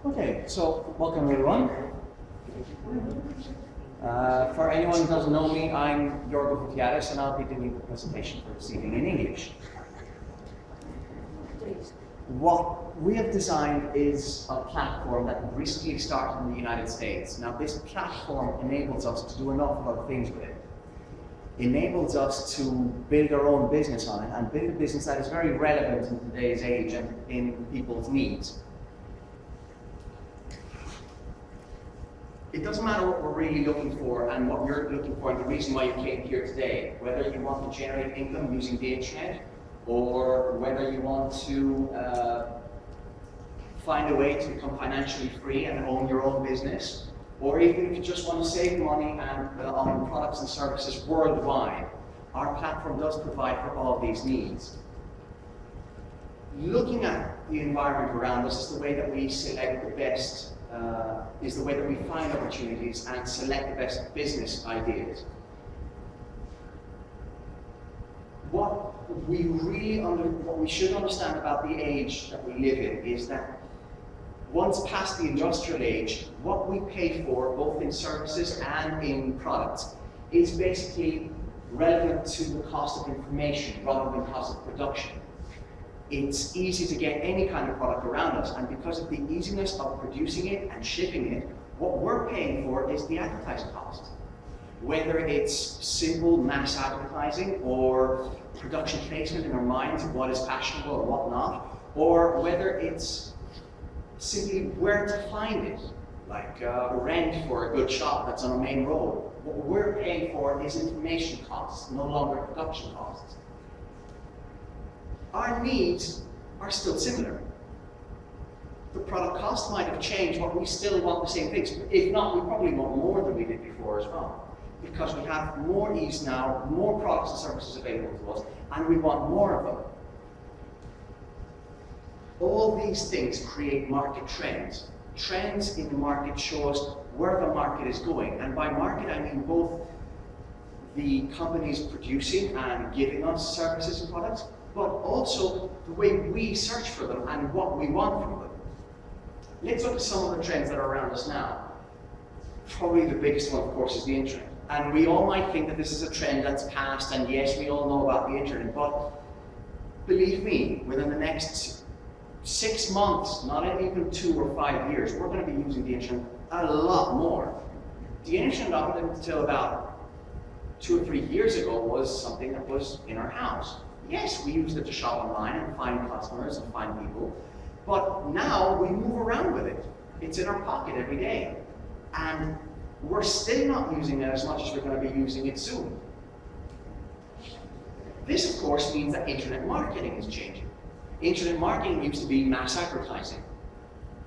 Okay, so welcome everyone. For anyone who doesn't know me, I'm Jorgo Gutierrez and I'll be doing the presentation for this evening in English. What we have designed is a platform that recently started in the United States. Now this platform enables us to do an awful lot of things with it. Enables us to build our own business on it and build a business that is very relevant in today's age and in people's needs. It doesn't matter what we're really looking for and what you're looking for and the reason why you came here today, whether you want to generate income using the internet or whether you want to find a way to become financially free and own your own business, or even if you just want to save money and on products and services worldwide, our platform does provide for all of these needs. Looking at the environment around us is the way that we select the best, is the way that we find opportunities and select the best business ideas. What we should understand about the age that we live in is that once past the industrial age, what we pay for, both in services and in products, is basically relevant to the cost of information rather than cost of production. It's easy to get any kind of product around us, and because of the easiness of producing it and shipping it, what we're paying for is the advertising cost. Whether it's simple mass advertising or production placement in our minds of what is fashionable and what not, or whether it's simply where to find it, like rent for a good shop that's on a main road. What we're paying for is information costs, no longer production costs. Our needs are still similar. The product cost might have changed, but we still want the same things. If not, we probably want more than we did before as well, because we have more ease now, more products and services available to us, and we want more of them. All these things create market trends. Trends in the market show us where the market is going. And by market, I mean both the companies producing and giving us services and products, but also the way we search for them and what we want from them. Let's look at some of the trends that are around us now. Probably the biggest one, of course, is the internet. And we all might think that this is a trend that's past, and yes, we all know about the internet, but believe me, within the next 6 months, not even 2 or 5 years, we're going to be using the internet a lot more. The internet up until about 2 or 3 years ago was something that was in our house. Yes, we used it to shop online and find customers and find people, but now we move around with it. It's in our pocket every day. And we're still not using it as much as we're going to be using it soon. This, of course, means that internet marketing is changing. Internet marketing used to be mass advertising.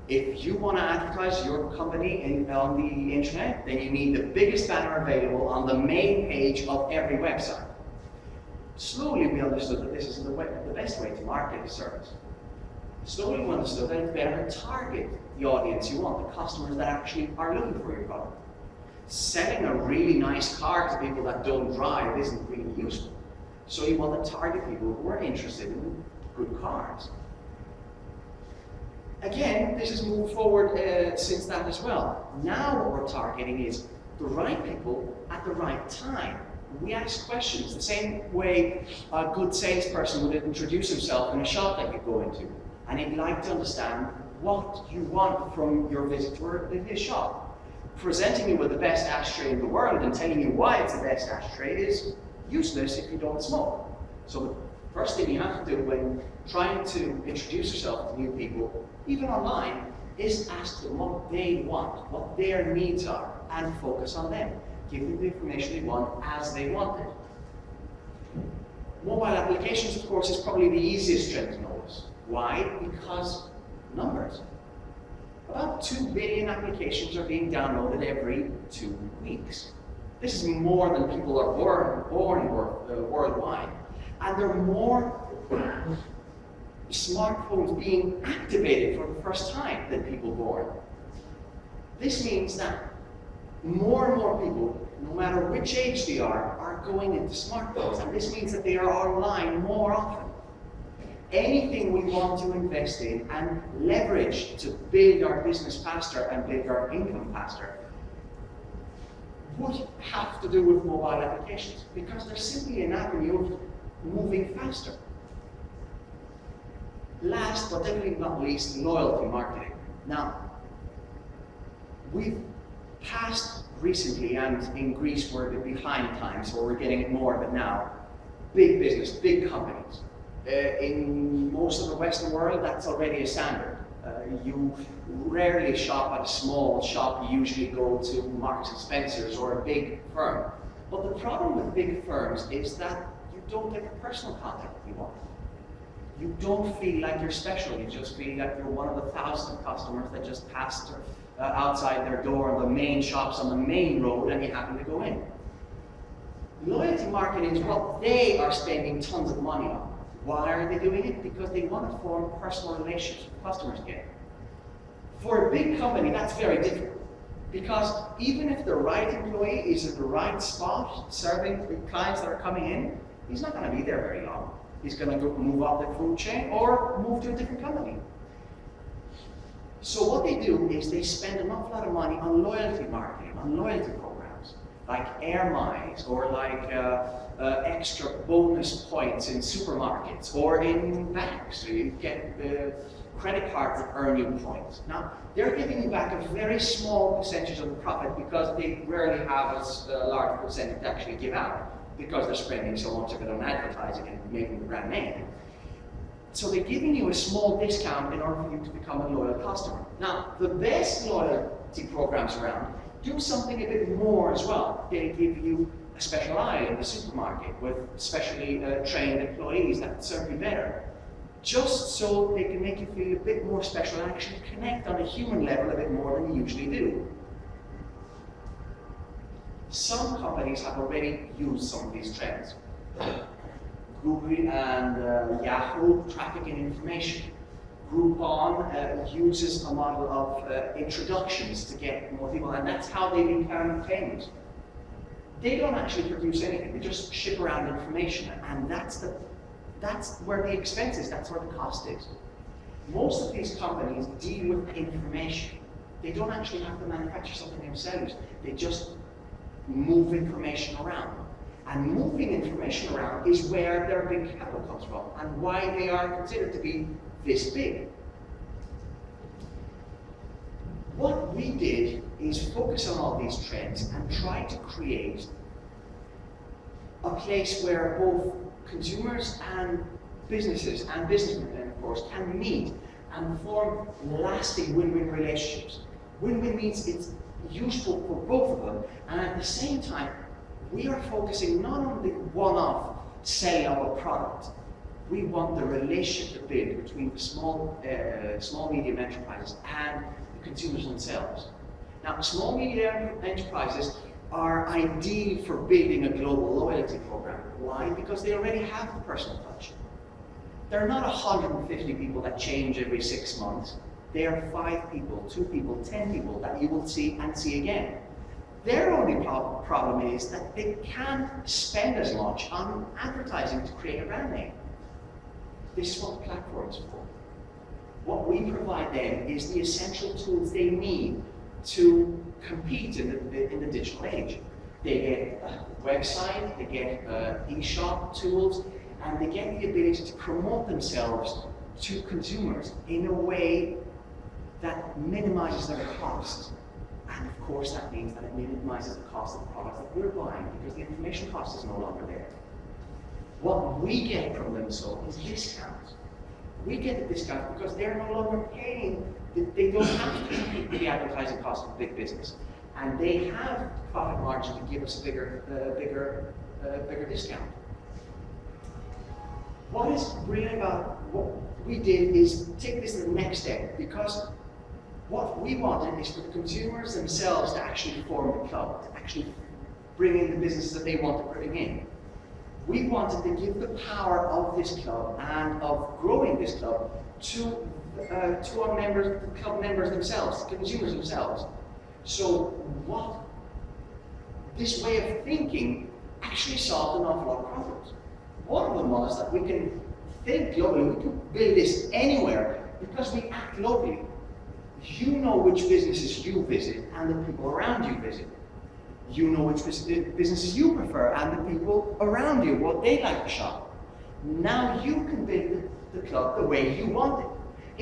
If you want to advertise your company on the internet, then you need the biggest banner available on the main page of every website. Slowly we understood that this is the best way to market a service. Slowly we understood that it's better to target the audience you want, the customers that actually are looking for your product. Selling a really nice car to people that don't drive isn't really useful. So you want to target people who are interested in good cars. Again, this has moved forward since that as well. Now what we're targeting is the right people at the right time. We ask questions the same way a good salesperson would introduce himself in a shop that you go into. And he'd like to understand what you want from your visit to his shop. Presenting you with the best ashtray in the world and telling you why it's the best ashtray is useless if you don't smoke. So the first thing you have to do when trying to introduce yourself to new people, even online, is ask them what they want, what their needs are, and focus on them. Give them the information they want as they want it. Mobile applications, of course, is probably the easiest trend to notice. Why? Because numbers. About 2 billion applications are being downloaded every 2 weeks. This is more than people are born worldwide. And there are more smartphones being activated for the first time than people born. This means that more and more people, no matter which age they are going into smartphones. And this means that they are online more often. anything we want to invest in and leverage to build our business faster and build our income faster would have to do with mobile applications, because they're simply an avenue of moving faster. Last but definitely not least, loyalty marketing. Now, we've passed recently, and in Greece we're a bit behind time, so we're getting more of it now. Big business, big companies. In most of the Western world, that's already a standard. You rarely shop at a small shop, you usually go to Marks and Spencer's or a big firm. But the problem with big firms is that you don't get the personal contact that you want. You don't feel like you're special, you just feel like you're one of the thousands of customers that just passed outside their door on the main shops on the main road and you happen to go in. Loyalty marketing is what they are spending tons of money on. Why are they doing it? Because they want to form personal relationships with customers again. For a big company, that's very difficult. Because even if the right employee is in the right spot, serving the clients that are coming in, he's not going to be there very long. He's going to move up the food chain or move to a different company. So what they do is they spend an awful lot of money on loyalty marketing, on loyalty programs, like Air Miles, or like extra bonus points in supermarkets, or in banks. So you get credit cards that earn you points. Now, they're giving you back a very small percentage of the profit because they rarely have a large percentage to actually give out, because they're spending so much of it on advertising and making the brand name. So they're giving you a small discount in order for you to become a loyal customer. Now, the best loyalty programs around do something a bit more as well. They give you a special aisle in the supermarket with specially trained employees that serve you better, just so they can make you feel a bit more special and actually connect on a human level a bit more than you usually do. Some companies have already used some of these trends. Google and Yahoo trafficking information. Groupon uses a model of introductions to get more people, and that's how they become famous. They don't actually produce anything, they just ship around information, and that's where the expense is, that's where the cost is. Most of these companies deal with information. They don't actually have to manufacture something themselves, they just move information around. And moving information around is where their big capital comes from, and why they are considered to be this big. What we did is focus on all these trends and try to create a place where both consumers and businesses, and businessmen of course, can meet and form lasting win-win relationships. Win-win means it's useful for both of them, and at the same time, we are focusing not on the one-off selling of a product. We want the relationship to build between the small, medium enterprises and the consumers themselves. Now, small, medium enterprises are ideal for building a global loyalty program. Why? Because they already have the personal touch. They're not 150 people that change every 6 months. They are 5 people, 2 people, 10 people that you will see and see again. Their only problem is that they can't spend as much on advertising to create a brand name. This is what the platform is for. What we provide them is the essential tools they need to compete in the digital age. They get a website, they get e-shop tools, and they get the ability to promote themselves to consumers in a way that minimizes their costs. And of course that means that it minimizes the cost of the products that we're buying, because the information cost is no longer there. What we get from them so is discounts. We get a discount because they're no longer paying, they don't have to compete with the advertising cost of big business. And they have profit margin to give us a bigger discount. What is brilliant about what we did is take this to the next step, because what we wanted is for the consumers themselves to actually form the club, to actually bring in the businesses that they want to bring in. We wanted to give the power of this club and of growing this club to our members, the club members themselves, the consumers themselves. So this way of thinking actually solved an awful lot of problems. One of them was that we can think globally. We can build this anywhere because we act locally. You know which businesses you visit and the people around you visit. You know which businesses you prefer and the people around you, what they like to shop. Now you can build the club the way you want it.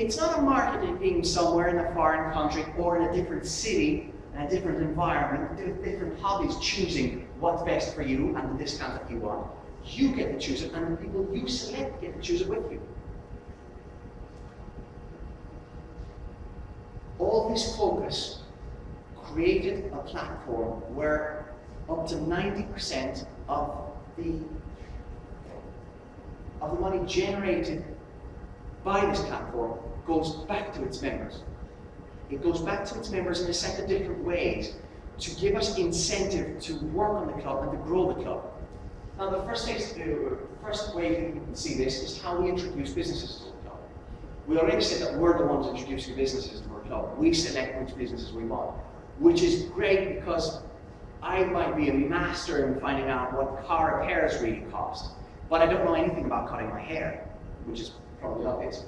It's not a marketing somewhere in a foreign country or in a different city, in a different environment, different hobbies, choosing what's best for you and the discount that you want. You get to choose it, and the people you select get to choose it with you. All this focus created a platform where up to 90% of the money generated by this platform goes back to its members. It goes back to its members in a set of different ways to give us incentive to work on the club and to grow the club. Now, the first way you can see this is how we introduce businesses to the club. We already said that we're the ones introducing businesses to our club. We select which businesses we want, which is great because I might be a master in finding out what car repairs really cost, but I don't know anything about cutting my hair, which is probably obvious.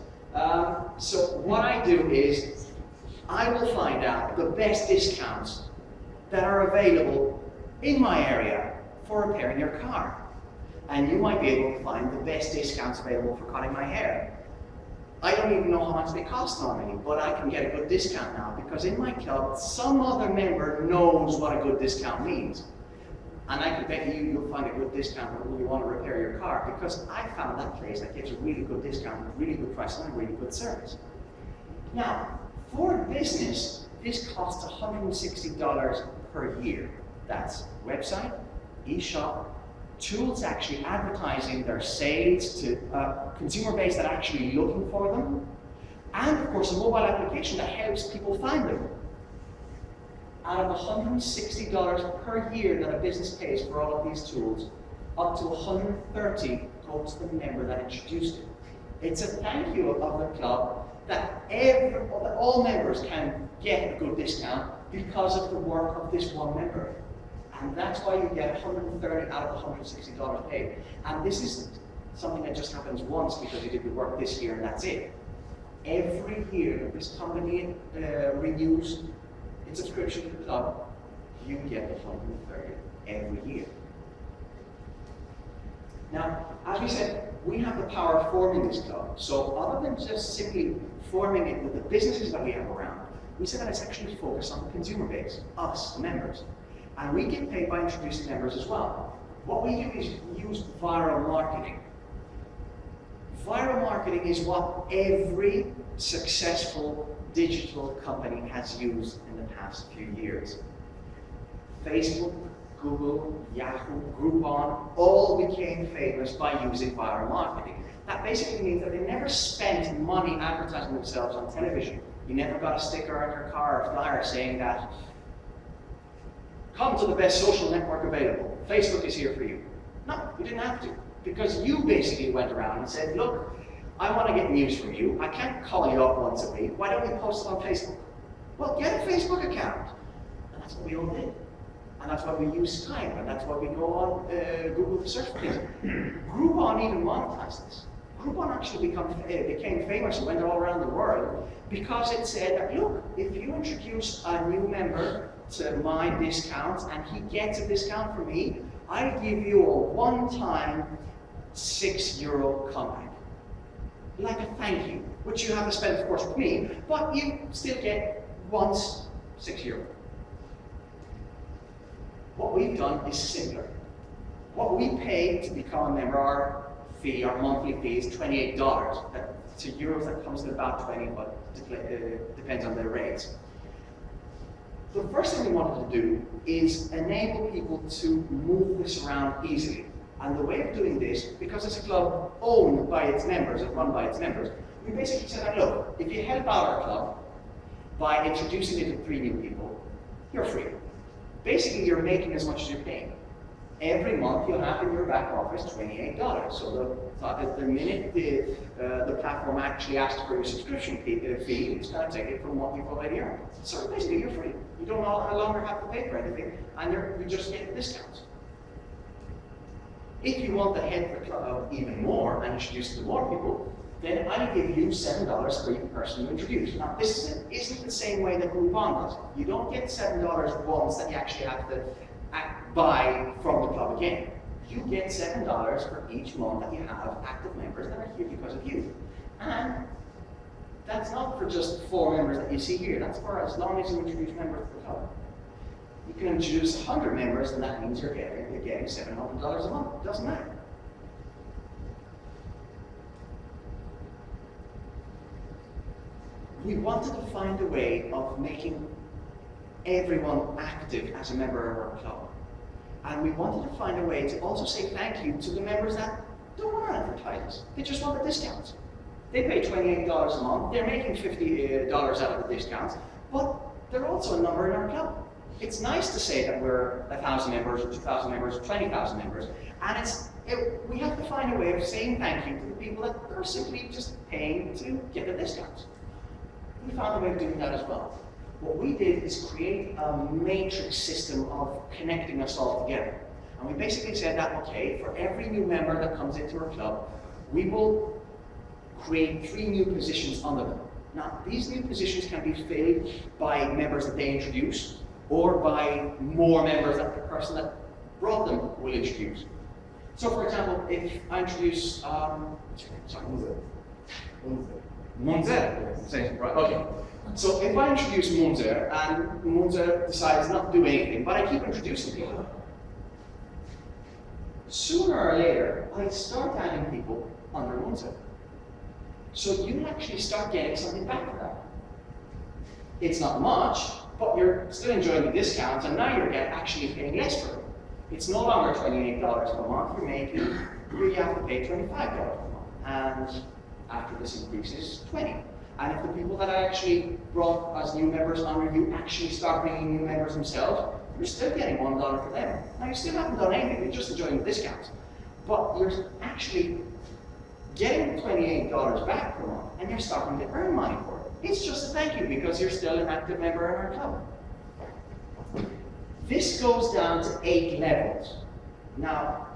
So what I do is I will find out the best discounts that are available in my area for repairing your car. And you might be able to find the best discounts available for cutting my hair. I don't even know how much they cost normally, but I can get a good discount now because in my club, some other member knows what a good discount means. And I can bet you'll find a good discount when you want to repair your car because I found that place that gives a really good discount, a really good price, and a really good service. Now, for a business, this costs $160 per year. That's website, e-shop, tools actually advertising their sales to a consumer base that are actually looking for them, and of course a mobile application that helps people find them. Out of $160 per year that a business pays for all of these tools, up to $130 goes to the member that introduced it. It's a thank you of the club that all members can get a good discount because of the work of this one member. And that's why you get $130 out of $160 paid. And this is something that just happens once because you did the work this year and that's it. Every year that this company renews its subscription to the club, you get $130 every year. Now, as we said, we have the power of forming this club. So other than just simply forming it with the businesses that we have around, we said that it's actually focused on the consumer base, us, the members. And we get paid by introducing members as well. What we do is use viral marketing. Viral marketing is what every successful digital company has used in the past few years. Facebook, Google, Yahoo, Groupon, all became famous by using viral marketing. That basically means that they never spent money advertising themselves on television. You never got a sticker on your car or flyer saying that, come to the best social network available. Facebook is here for you. No, you didn't have to. Because you basically went around and said, look, I want to get news from you. I can't call you up once a week. Why don't we post it on Facebook? Well, get a Facebook account. And that's what we all did. And that's why we use Skype. And that's why we go on Google to search for things. Groupon even monetized this. Groupon actually became famous and went all around the world because it said that, look, if you introduce a new member to my discounts and he gets a discount from me, I give you a one-time €6 comeback. Like a thank you, which you have to spend, of course, with me, but you still get once €6. What we've done is simpler. What we pay to become a member, our monthly fee is $28. To euros, that comes to about 20, but depends on the rates. The first thing we wanted to do is enable people to move this around easily. And the way of doing this, because it's a club owned by its members and run by its members, we basically said, look, if you help out our club by introducing it to 3 new people, you're free. Basically, you're making as much as you're paying. Every month, you'll have in your back office $28. So the minute the platform actually asks for your subscription fee, it's going to take it from what you've already earned. So basically, you're free. You don't no longer have to pay for anything, and you just get the discounts. If you want to help the club even more and introduce it to more people, then I give you $7 for each person you introduce. Now, this isn't the same way that Groupon does it. You don't get $7 once that you actually have to buy from the club again. You get $7 for each month that you have active members that are here because of you. And that's not for just 4 members that you see here. That's for as long as you introduce members to the club. You can introduce 100 members, and that means you're getting $700 a month. It doesn't matter. We wanted to find a way of making everyone active as a member of our club. And we wanted to find a way to also say thank you to the members that don't want to advertise. They just want the discounts. They pay $28 a month. They're making $50 out of the discounts, but they're also a number in our club. It's nice to say that we're 1,000 members, or 2,000 members, or 20,000 members, and we have to find a way of saying thank you to the people that are simply just paying to get the discounts. We found a way of doing that as well. What we did is create a matrix system of connecting us all together. And we basically said that, okay, for every new member that comes into our club, we will create 3 new positions under them. Now, these new positions can be filled by members that they introduce, or by more members that the person that brought them will introduce. So, for example, if I introduce, Munzer. Right, okay. So if I introduce Munzer, and Munzer decides not to do anything, but I keep introducing people, sooner or later, I start adding people under Munzer. So you actually start getting something back for that. It's not much, but you're still enjoying the discounts, and now you're actually paying less for it. It's no longer $28 per month. You have to pay $25 per month. And after this increases, $20. And if the people that I actually brought as new members under you actually start bringing new members themselves, you're still getting $1 for them. Now, you still haven't done anything, you're just enjoying the discounts. But you're actually getting $28 back per month, and you're starting to earn money for it. It's just a thank you because you're still an active member in our club. This goes down to 8 levels. Now,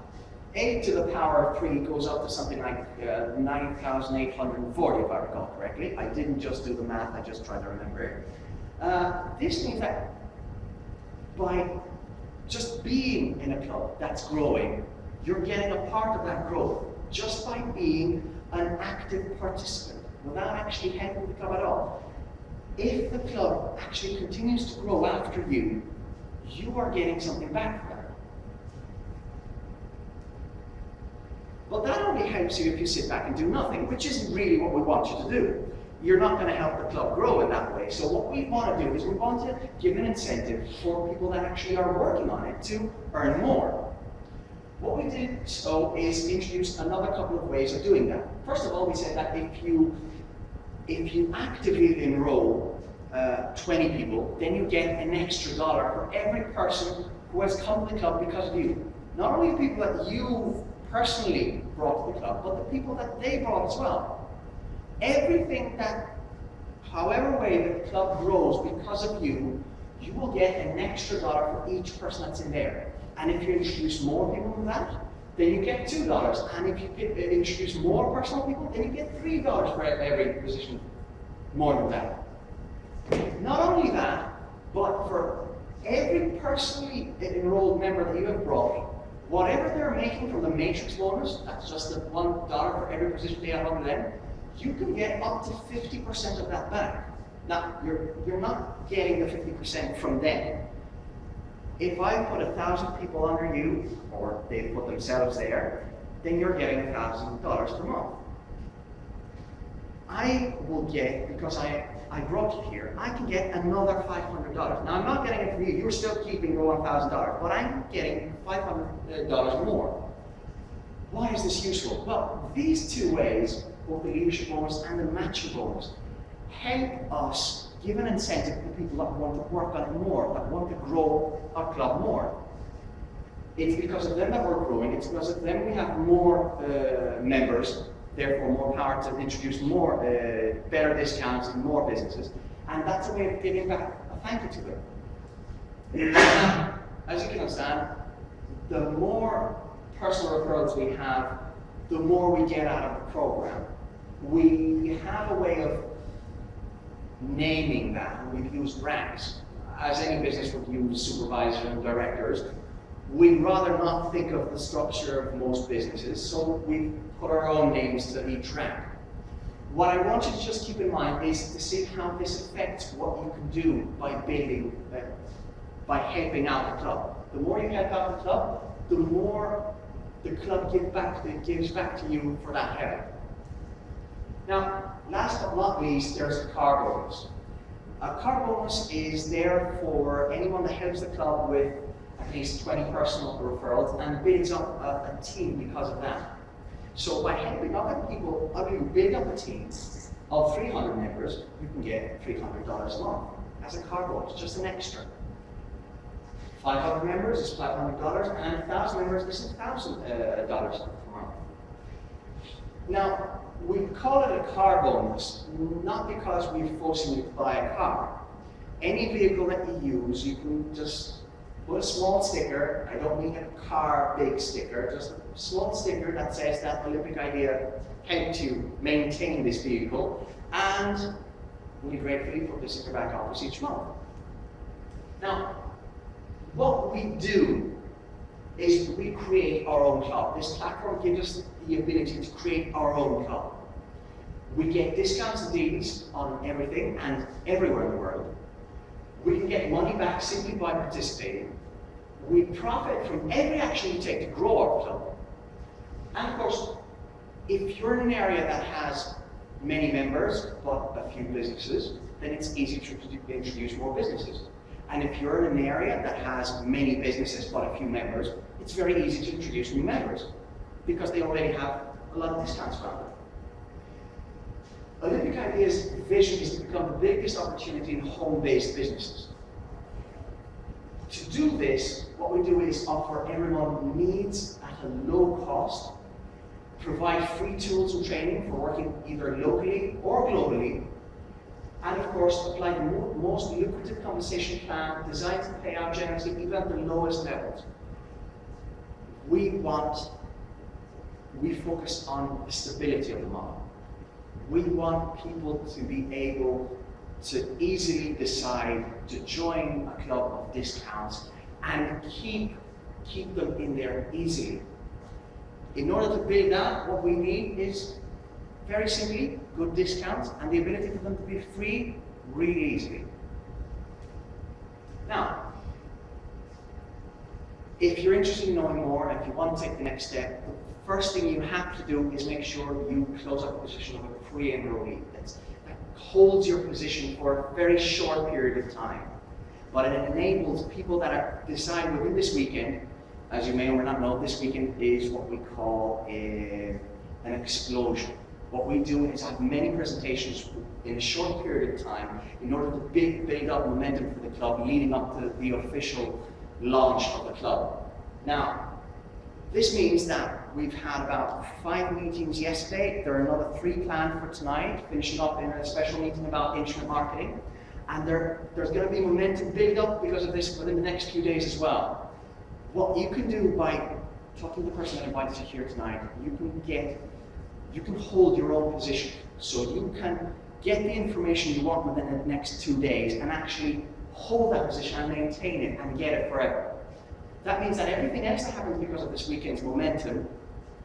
8 to the power of 3 goes up to something like 9,840, if I recall correctly. I didn't just do the math, I just tried to remember it. This means that by just being in a club that's growing, you're getting a part of that growth just by being an active participant without actually helping the club at all. If the club actually continues to grow after you, you are getting something back from that. But that only helps you if you sit back and do nothing, which isn't really what we want you to do. You're not going to help the club grow in that way. So what we want to do is we want to give an incentive for people that actually are working on it to earn more. What we did so is introduce another couple of ways of doing that. First of all, we said that if you actively enroll 20 people, then you get an extra $1 for every person who has come to the club because of you. Not only the people that you personally brought to the club, but the people that they brought as well. Everything that, however way the club grows because of you, you will get an extra $1 for each person that's in there. And if you introduce more people than that, then you get $2. And if you introduce more personal people, then you get $3 for every position more than that. Not only that, but for every personally enrolled member that you have brought, whatever they're making from the matrix bonus, that's just the $1 for every position they have under them, you can get up to 50% of that back. Now, you're not getting the 50% from them. If I put 1,000 people under you, or they put themselves there, then you're getting $1,000 per month. I will get, because I brought you here, I can get another $500. Now, I'm not getting it from you. You're still keeping the $1,000, but I'm getting $500 more. Why is this useful? Well, these 2 ways, both the leadership bonus and the matching bonus, help us give an incentive to people that want to work on it more, that want to grow our club more. It's because of them that we're growing, it's because of them we have more members, therefore more power to introduce more better discounts and more businesses. And that's a way of giving back a thank you to them. Now, as you can understand, the more personal referrals we have, the more we get out of the program. We have a way of naming that, and we've used ranks. As any business would use supervisors and directors, we'd rather not think of the structure of most businesses, so we put our own names to each rank. What I want you to just keep in mind is to see how this affects what you can do by building, by helping out the club. The more you help out the club, the more the club gives back to you for that help. Now, last but not least, there's a car bonus. A car bonus is there for anyone that helps the club with at least 20 personal referrals and builds up a team because of that. So by helping other people, build up a team of 300 members, you can get $300 a month as a car bonus, just an extra. 500 members is $500, and 1,000 members is $1,000 a month. Now, we call it a car bonus, not because we're forcing you to buy a car. Any vehicle that you use, you can just put a small sticker. I don't mean a car big sticker, just a small sticker that says that Olympic Idea helped you maintain this vehicle, and we gratefully put the sticker back on us each month. Now, what we do is we create our own club. This platform gives us the ability to create our own club. We get discounts and deals on everything and everywhere in the world. We can get money back simply by participating. We profit from every action we take to grow our club. And of course, if you're in an area that has many members but a few businesses, then it's easy to introduce more businesses. And if you're in an area that has many businesses but a few members, it's very easy to introduce new members because they already have a lot of discounts around them. Olympic Idea's vision is to become the biggest opportunity in home-based businesses. To do this, what we do is offer everyone needs at a low cost, provide free tools and training for working either locally or globally, and of course apply the most lucrative compensation plan designed to pay out generously even at the lowest levels. We focus on the stability of the model. We want people to be able to easily decide to join a club of discounts and keep them in there easily. In order to build that, what we need is very simply good discounts and the ability for them to be free really easily. Now, if you're interested in knowing more and if you want to take the next step, the first thing you have to do is make sure you close up the position of a pre-enrollee that holds your position for a very short period of time. But it enables people that decide within this weekend, as you may or may not know, this weekend is what we call an explosion. What we do is have many presentations in a short period of time in order to build up momentum for the club leading up to the official launch of the club. Now, this means that we've had about 5 meetings yesterday. There are another 3 planned for tonight, finishing up in a special meeting about internet marketing. And there's going to be momentum build up because of this within the next few days as well. What you can do by talking to the person that invited you here tonight, you can hold your own position. So you can get the information you want within the next 2 days and actually hold that position and maintain it and get it forever. That means that everything else that happens because of this weekend's momentum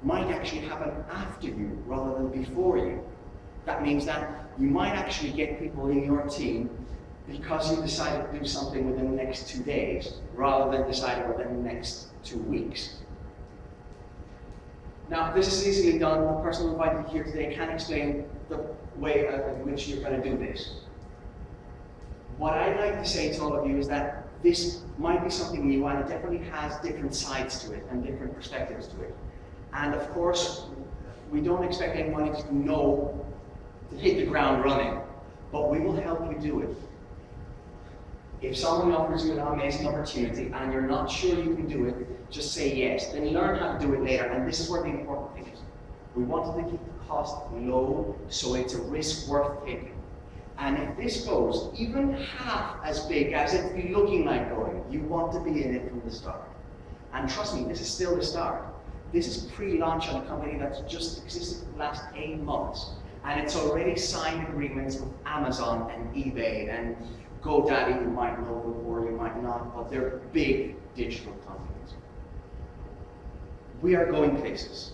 might actually happen after you rather than before you. That means that you might actually get people in your team because you decided to do something within the next 2 days rather than deciding within the next 2 weeks. Now, this is easily done. The person who invited you here today can explain the way in which you're going to do this. What I'd like to say to all of you is that this might be something new and it definitely has different sides to it and different perspectives to it. And of course, we don't expect anyone to hit the ground running, but we will help you do it. If someone offers you an amazing opportunity and you're not sure you can do it, just say yes. Then learn how to do it later. And this is where the important thing is. We wanted to keep the cost low, so it's a risk worth taking. And if this goes even half as big as it's looking like going, you want to be in it from the start. And trust me, this is still the start. This is pre-launch on a company that's just existed for the last 8 months, and it's already signed agreements with Amazon and eBay and GoDaddy. You might know them or you might not, but they're big digital companies. We are going places.